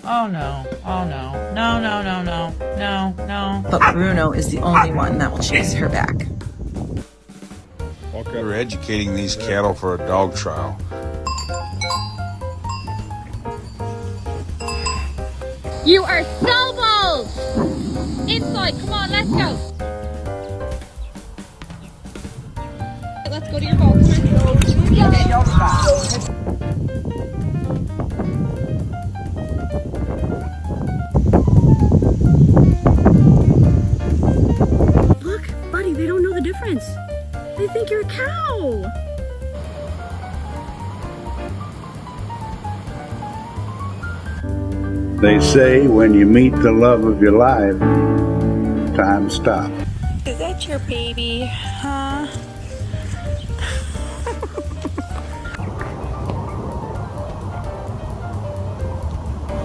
Oh no. Oh no. No, no, no, no. No, no. But Bruno is the only one that will chase her back. We're educating these cattle for a dog trial. You are so bold! Inside, come on, let's go. Let's go to your boat. Look, buddy, they don't know the difference. They think you're a cow. They say when you meet the love of your life, time stops. Is that your baby, huh?